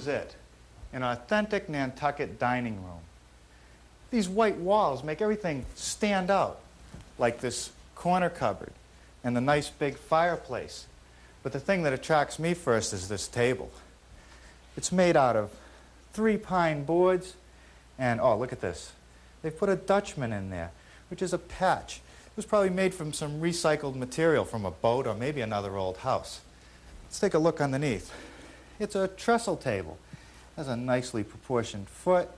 is it. An authentic Nantucket dining room. These white walls make everything stand out, like this corner cupboard and the nice big fireplace. But the thing that attracts me first is this table. It's made out of 3 pine boards, and oh, look at this. They've put a Dutchman in there, which is a patch. It was probably made from some recycled material from a boat or maybe another old house. Let's take a look underneath. It's a trestle table. It has a nicely proportioned foot.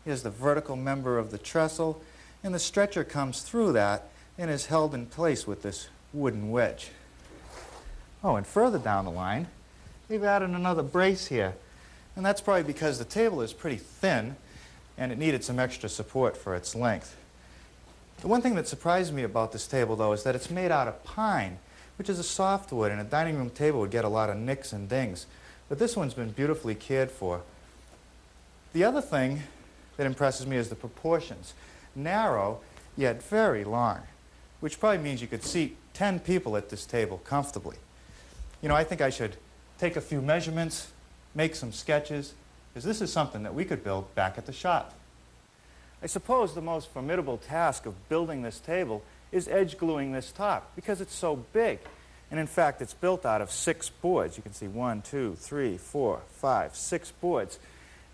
Here's the vertical member of the trestle, and the stretcher comes through that and is held in place with this wooden wedge. Oh, and further down the line, they've added another brace here. And that's probably because the table is pretty thin and it needed some extra support for its length. The one thing that surprised me about this table, though, is that it's made out of pine, which is a softwood, and a dining room table would get a lot of nicks and dings. But this one's been beautifully cared for. The other thing that impresses me is the proportions. Narrow, yet very long, which probably means you could seat 10 people at this table comfortably. You know, I think I should take a few measurements, make some sketches, because this is something that we could build back at the shop. I suppose the most formidable task of building this table is edge gluing this top, because it's so big. And in fact, it's built out of 6 boards. You can see 1, 2, 3, 4, 5, 6 boards.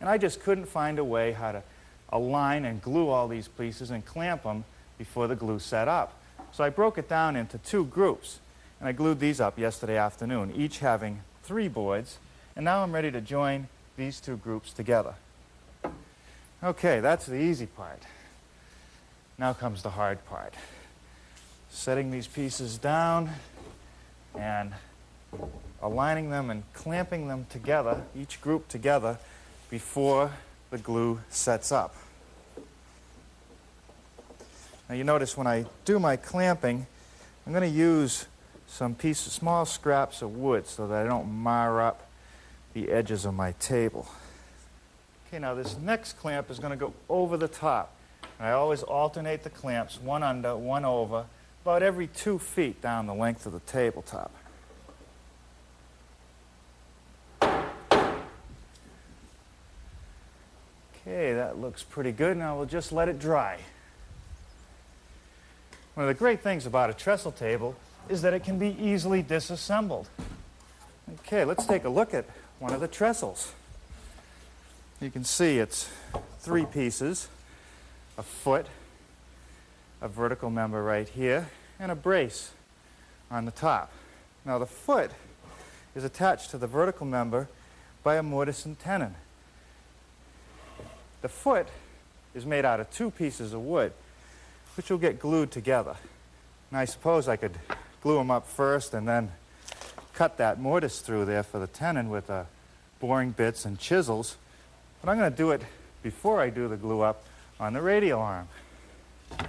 And I just couldn't find a way how to align and glue all these pieces and clamp them before the glue set up. So I broke it down into 2 groups. And I glued these up yesterday afternoon, each having 3 boards. And now I'm ready to join these 2 groups together. Okay, that's the easy part. Now comes the hard part. Setting these pieces down and aligning them and clamping them together, each group together, before the glue sets up. Now you notice when I do my clamping, I'm going to use some small scraps of wood so that I don't mar up the edges of my table. Okay, now this next clamp is going to go over the top. And I always alternate the clamps, one under, one over, about every 2 feet down the length of the tabletop. Okay, that looks pretty good. Now we'll just let it dry. One of the great things about a trestle table is that it can be easily disassembled. Okay, let's take a look at one of the trestles. You can see it's 3 pieces, a foot, a vertical member right here, and a brace on the top. Now the foot is attached to the vertical member by a mortise and tenon. The foot is made out of 2 pieces of wood, which will get glued together. And I suppose I could glue them up first and then cut that mortise through there for the tenon with boring bits and chisels. But I'm going to do it before I do the glue up on the radial arm. And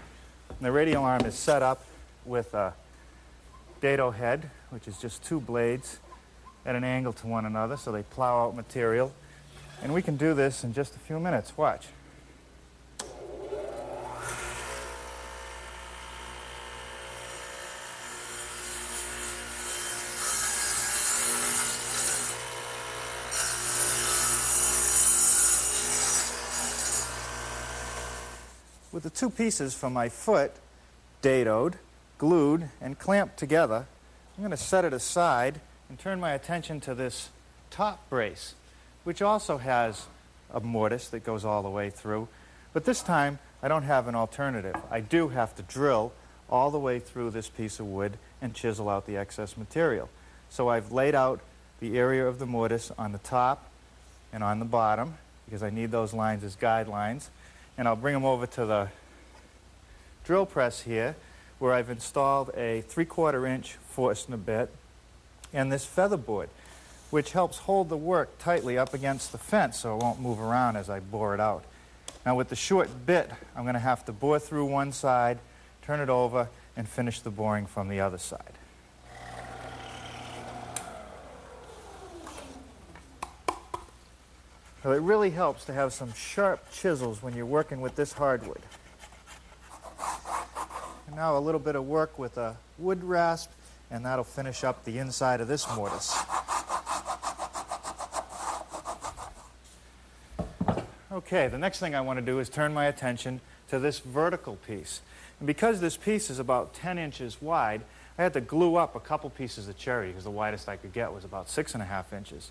the radial arm is set up with a dado head, which is just 2 blades at an angle to one another, so they plow out material. And we can do this in just a few minutes. Watch. With the 2 pieces from my foot dadoed, glued, and clamped together, I'm going to set it aside and turn my attention to this top brace, which also has a mortise that goes all the way through. But this time, I don't have an alternative. I do have to drill all the way through this piece of wood and chisel out the excess material. So I've laid out the area of the mortise on the top and on the bottom, because I need those lines as guidelines. And I'll bring them over to the drill press here, where I've installed a 3/4 inch Forstner bit and this feather board, which helps hold the work tightly up against the fence so it won't move around as I bore it out. Now with the short bit, I'm going to have to bore through one side, turn it over, and finish the boring from the other side. So it really helps to have some sharp chisels when you're working with this hardwood. And now a little bit of work with a wood rasp, and that'll finish up the inside of this mortise. Okay, the next thing I want to do is turn my attention to this vertical piece. And because this piece is about 10 inches wide, I had to glue up a couple pieces of cherry because the widest I could get was about 6.5 inches.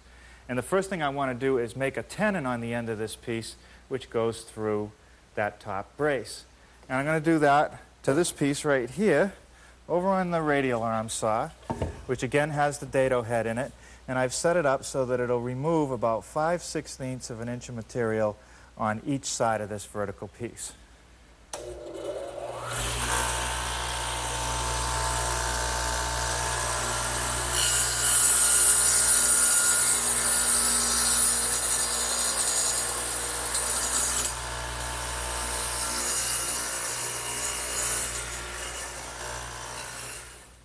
And the first thing I want to do is make a tenon on the end of this piece which goes through that top brace. And I'm going to do that to this piece right here over on the radial arm saw, which again has the dado head in it. And I've set it up so that it'll remove about 5/16 of an inch of material on each side of this vertical piece.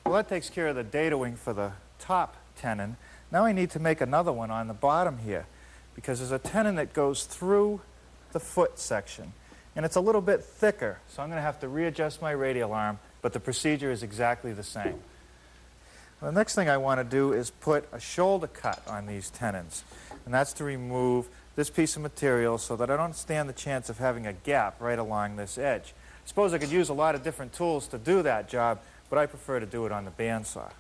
Well, that takes care of the dadoing for the top tenon. Now I need to make another one on the bottom here because there's a tenon that goes through the foot section. And it's a little bit thicker, so I'm going to have to readjust my radial arm, but the procedure is exactly the same. The next thing I want to do is put a shoulder cut on these tenons. And that's to remove this piece of material so that I don't stand the chance of having a gap right along this edge. I suppose I could use a lot of different tools to do that job, but I prefer to do it on the bandsaw.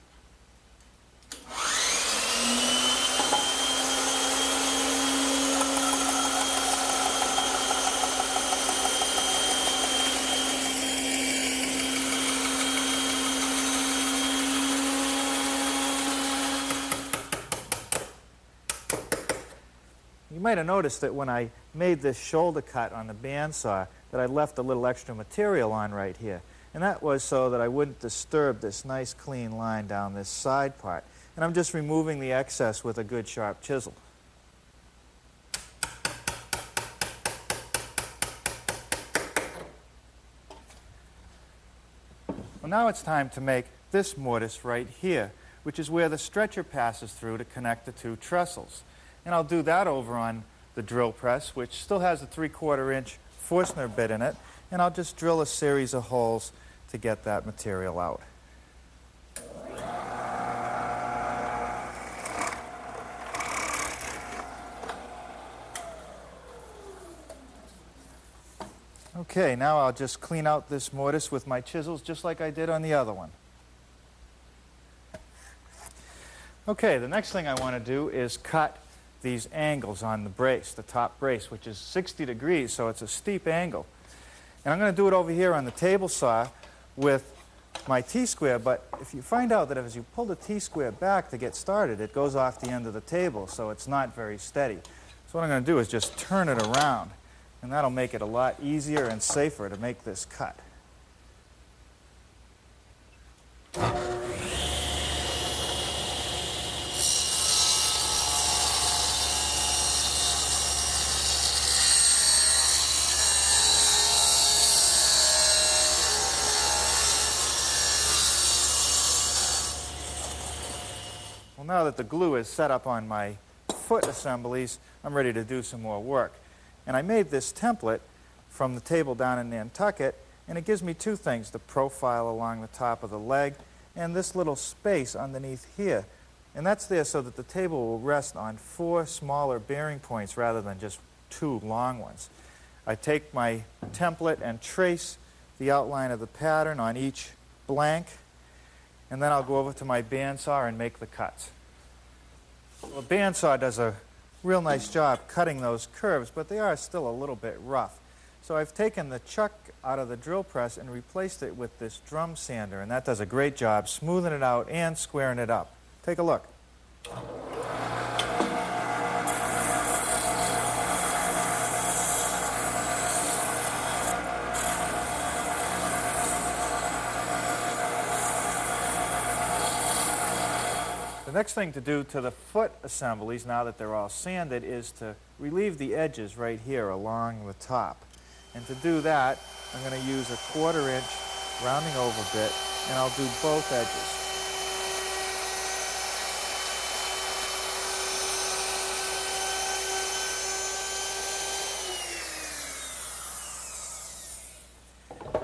You might have noticed that when I made this shoulder cut on the bandsaw that I left a little extra material on right here. And that was so that I wouldn't disturb this nice clean line down this side part. And I'm just removing the excess with a good sharp chisel. Well, now it's time to make this mortise right here, which is where the stretcher passes through to connect the two trestles. And I'll do that over on the drill press, which still has a 3/4 inch Forstner bit in it, and I'll just drill a series of holes to get that material out. Okay, now I'll just clean out this mortise with my chisels just like I did on the other one. Okay, the next thing I want to do is cut these angles on the brace, the top brace, which is 60 degrees, so it's a steep angle. And I'm going to do it over here on the table saw with my T-square, but if you find out that as you pull the T-square back to get started, it goes off the end of the table, so it's not very steady. So what I'm going to do is just turn it around, and that'll make it a lot easier and safer to make this cut. Well, now that the glue is set up on my foot assemblies, I'm ready to do some more work. And I made this template from the table down in Nantucket, and it gives me two things, the profile along the top of the leg and this little space underneath here. And that's there so that the table will rest on 4 smaller bearing points rather than just 2 long ones. I take my template and trace the outline of the pattern on each blank, and then I'll go over to my bandsaw and make the cuts. Well, the bandsaw does a real nice job cutting those curves, but they are still a little bit rough. So I've taken the chuck out of the drill press and replaced it with this drum sander, and that does a great job smoothing it out and squaring it up. Take a look. The next thing to do to the foot assemblies, now that they're all sanded, is to relieve the edges right here along the top. And to do that, I'm going to use a 1/4 inch rounding over bit, and I'll do both edges.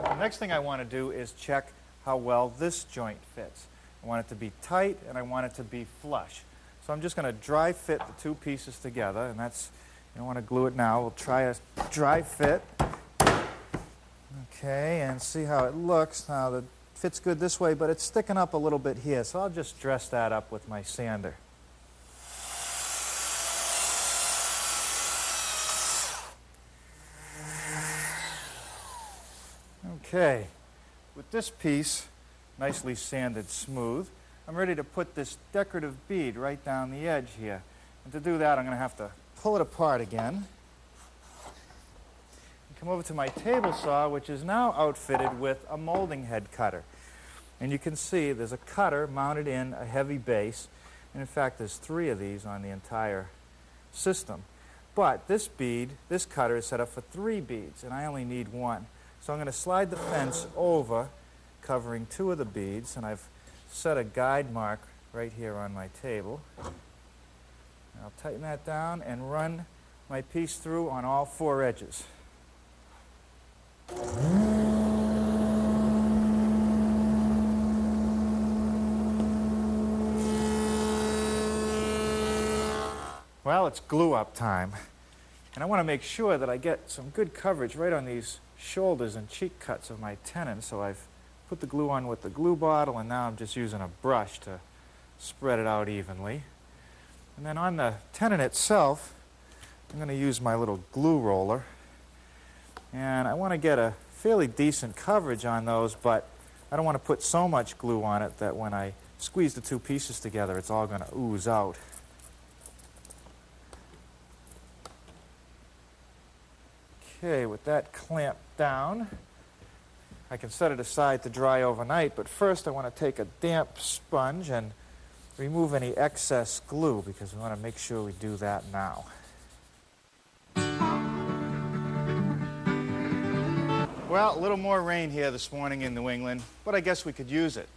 The next thing I want to do is check how well this joint fits. I want it to be tight, and I want it to be flush. So I'm just going to dry fit the two pieces together, and that's don't want to glue it now. We'll try a dry fit. Okay, and see how it looks. Now, it fits good this way, but it's sticking up a little bit here, so I'll just dress that up with my sander. Okay, with this piece nicely sanded smooth, I'm ready to put this decorative bead right down the edge here. And to do that, I'm going to have to pull it apart again. And come over to my table saw, which is now outfitted with a molding head cutter. And you can see there's a cutter mounted in a heavy base. And in fact, there's 3 of these on the entire system. But this bead, this cutter is set up for 3 beads, and I only need 1. So I'm going to slide the fence over, covering 2 of the beads, and I've set a guide mark right here on my table. And I'll tighten that down and run my piece through on all 4 edges. Well, it's glue up time. And I want to make sure that I get some good coverage right on these shoulders and cheek cuts of my tenon. So I've put the glue on with the glue bottle, and now I'm just using a brush to spread it out evenly. And then on the tenon itself, I'm going to use my little glue roller. And I want to get a fairly decent coverage on those, but I don't want to put so much glue on it that when I squeeze the 2 pieces together, it's all going to ooze out. Okay, with that clamped down, I can set it aside to dry overnight, but first I want to take a damp sponge and remove any excess glue, because we want to make sure we do that now. Well, a little more rain here this morning in New England, but I guess we could use it.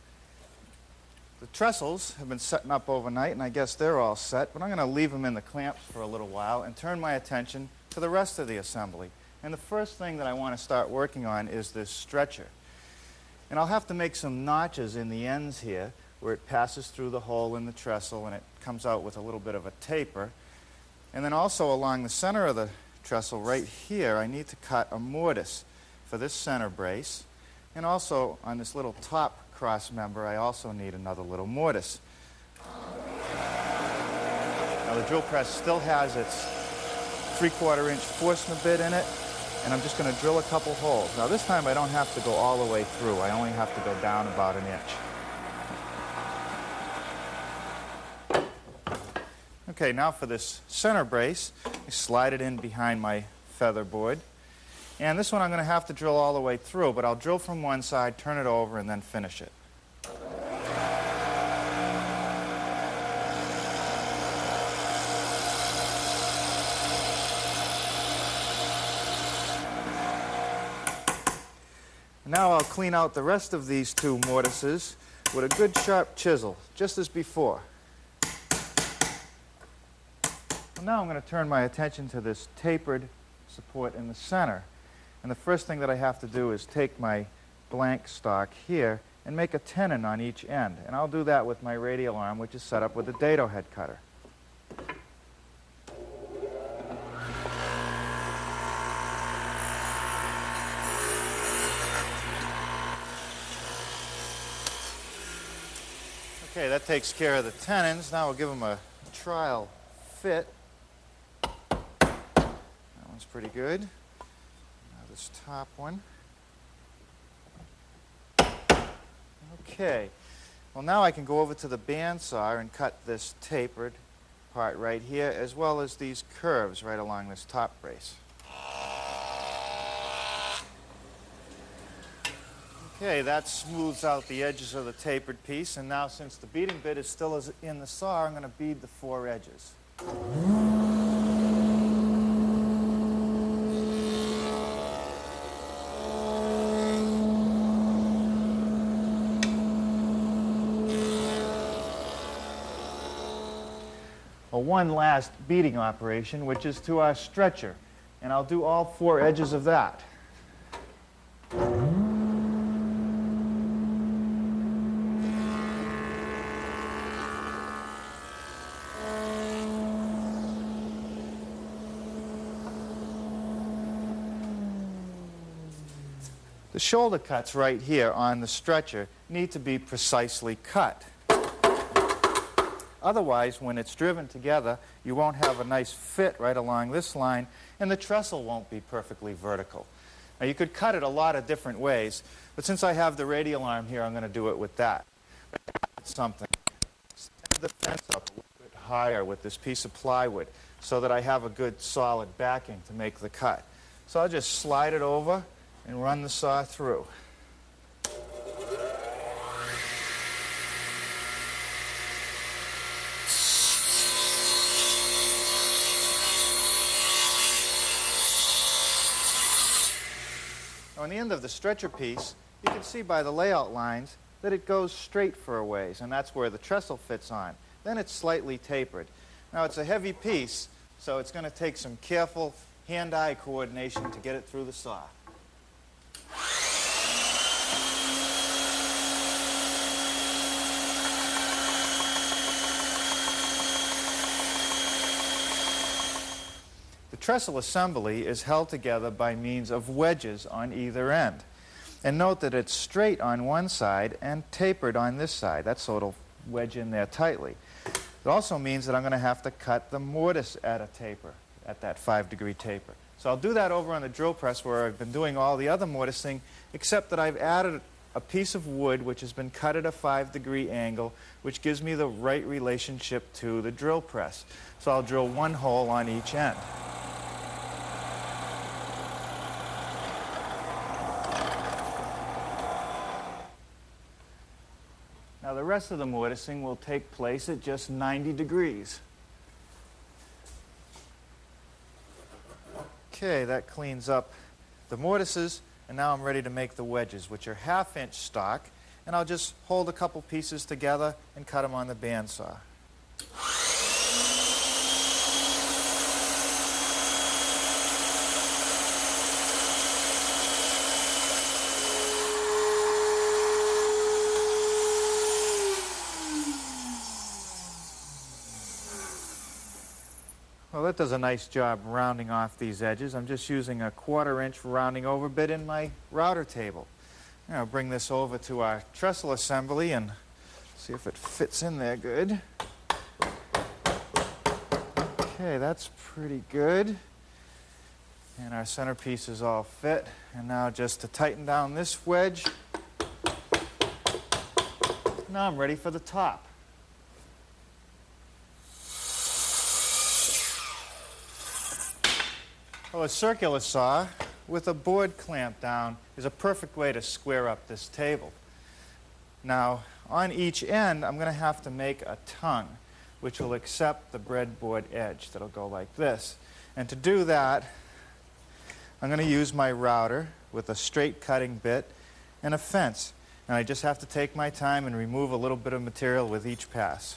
The trestles have been setting up overnight, and I guess they're all set, but I'm going to leave them in the clamps for a little while and turn my attention to the rest of the assembly. And the first thing that I want to start working on is this stretcher. And I'll have to make some notches in the ends here where it passes through the hole in the trestle and it comes out with a little bit of a taper. And then also along the center of the trestle right here, I need to cut a mortise for this center brace. And also on this little top cross member, I also need another little mortise. Now the drill press still has its 3/4 inch Forstner bit in it, and I'm just going to drill a couple holes. Now this time I don't have to go all the way through. I only have to go down about 1 inch. Okay, now for this center brace, I slide it in behind my feather board. And this one I'm going to have to drill all the way through, but I'll drill from one side, turn it over, and then finish it. Now I'll clean out the rest of these 2 mortises with a good sharp chisel, just as before. Well, now I'm going to turn my attention to this tapered support in the center. And the first thing that I have to do is take my blank stock here and make a tenon on each end. And I'll do that with my radial arm, which is set up with a dado head cutter. Okay, that takes care of the tenons. Now we'll give them a trial fit. That one's pretty good. Now this top one. Okay. Well, now I can go over to the bandsaw and cut this tapered part right here, as well as these curves right along this top brace. Okay, that smooths out the edges of the tapered piece, and now since the beading bit is still in the saw, I'm going to bead the 4 edges. Well, one last beading operation, which is to our stretcher, and I'll do all 4 edges of that. The shoulder cuts right here on the stretcher need to be precisely cut. Otherwise, when it's driven together, you won't have a nice fit right along this line, and the trestle won't be perfectly vertical. Now, you could cut it a lot of different ways, but since I have the radial arm here, I'm going to do it with that. Something. Stand the fence up a little bit higher with this piece of plywood so that I have a good solid backing to make the cut. So I'll just slide it over and run the saw through. On the end of the stretcher piece, you can see by the layout lines that it goes straight for a ways, and that's where the trestle fits on. Then it's slightly tapered. Now, it's a heavy piece, so it's going to take some careful hand-eye coordination to get it through the saw. The trestle assembly is held together by means of wedges on either end. And note that it's straight on one side and tapered on this side. That's so it'll wedge in there tightly. It also means that I'm going to have to cut the mortise at a taper, at that 5-degree taper. So I'll do that over on the drill press where I've been doing all the other mortising, except that I've added a piece of wood which has been cut at a 5-degree angle, which gives me the right relationship to the drill press. So I'll drill one hole on each end. Now, the rest of the mortising will take place at just 90 degrees. Okay, that cleans up the mortises, and now I'm ready to make the wedges, which are 1/2-inch stock, and I'll just hold a couple pieces together and cut them on the bandsaw. Well, that does a nice job rounding off these edges. I'm just using a 1/4-inch rounding over bit in my router table. Now, I'll bring this over to our trestle assembly and see if it fits in there good. Okay, that's pretty good. And our centerpiece is all fit. And now just to tighten down this wedge. Now I'm ready for the top. Well, a circular saw with a board clamp down is a perfect way to square up this table. Now, on each end, I'm going to have to make a tongue, which will accept the breadboard edge. That'll go like this. And to do that, I'm going to use my router with a straight cutting bit and a fence. And I just have to take my time and remove a little bit of material with each pass.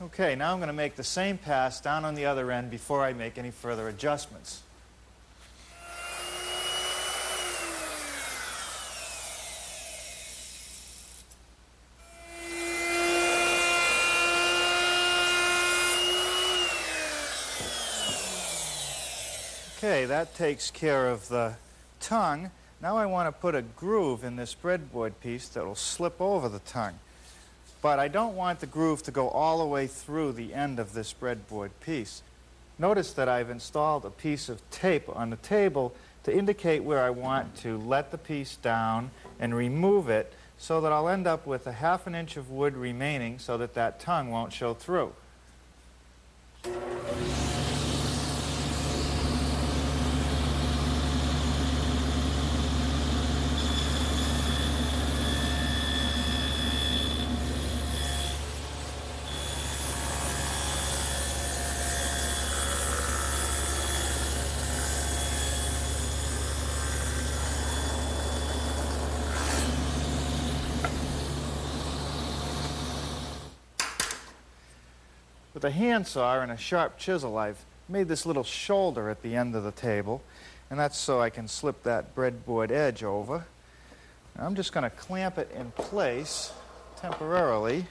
Okay, now I'm going to make the same pass down on the other end before I make any further adjustments. Okay, that takes care of the tongue. Now I want to put a groove in this breadboard piece that will slip over the tongue. But I don't want the groove to go all the way through the end of this breadboard piece. Notice that I've installed a piece of tape on the table to indicate where I want to let the piece down and remove it so that I'll end up with a 1/2 inch of wood remaining so that that tongue won't show through. With a handsaw and a sharp chisel, I've made this little shoulder at the end of the table, and that's so I can slip that breadboard edge over. I'm just going to clamp it in place temporarily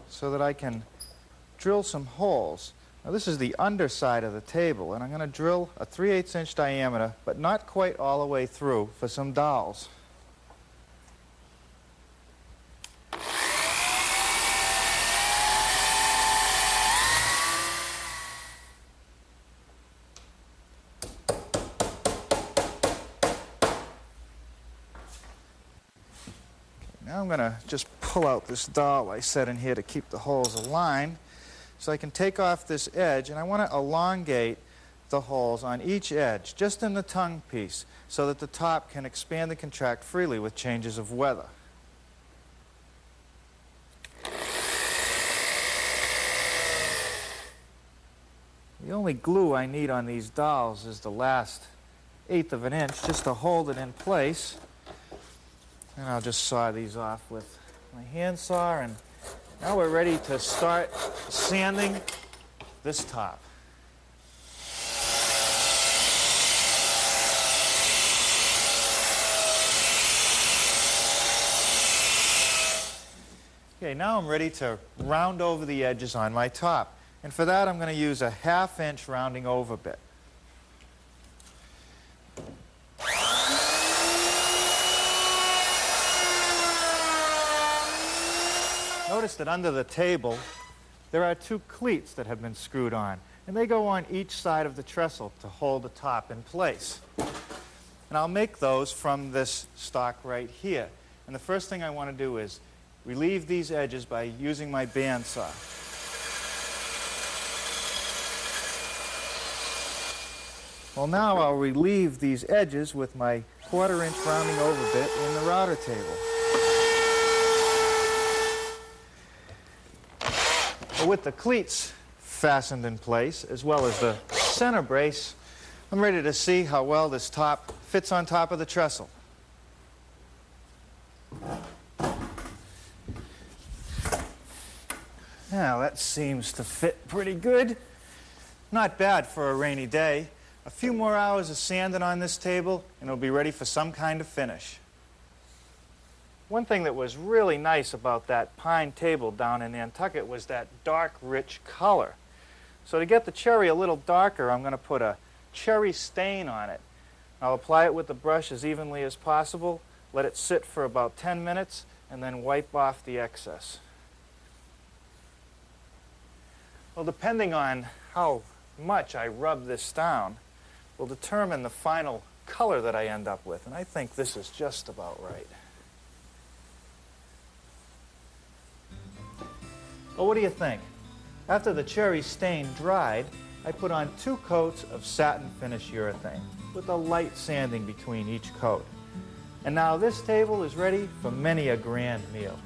so that I can drill some holes. Now this is the underside of the table, and I'm going to drill a 3/8 inch diameter, but not quite all the way through, for some dowels. Now I'm going to just pull out this dowel I set in here to keep the holes aligned, so I can take off this edge, and I want to elongate the holes on each edge, just in the tongue piece, so that the top can expand and contract freely with changes of weather. The only glue I need on these dowels is the last 1/8 of an inch, just to hold it in place. And I'll just saw these off with my handsaw, and now we're ready to start sanding this top. Okay, now I'm ready to round over the edges on my top. And for that, I'm going to use a 1/2 inch rounding over bit. Notice that under the table, there are 2 cleats that have been screwed on, and they go on each side of the trestle to hold the top in place. And I'll make those from this stock right here. And the first thing I want to do is relieve these edges by using my bandsaw. Well, now I'll relieve these edges with my 1/4 inch rounding over bit in the router table. Well, with the cleats fastened in place, as well as the center brace, I'm ready to see how well this top fits on top of the trestle. Now, that seems to fit pretty good. Not bad for a rainy day. A few more hours of sanding on this table, and it'll be ready for some kind of finish. One thing that was really nice about that pine table down in Nantucket was that dark, rich color. So to get the cherry a little darker, I'm going to put a cherry stain on it. I'll apply it with the brush as evenly as possible, let it sit for about 10 minutes, and then wipe off the excess. Well, depending on how much I rub this down will determine the final color that I end up with, and I think this is just about right. Well, what do you think? After the cherry stain dried, I put on 2 coats of satin finish urethane with a light sanding between each coat. And now this table is ready for many a grand meal.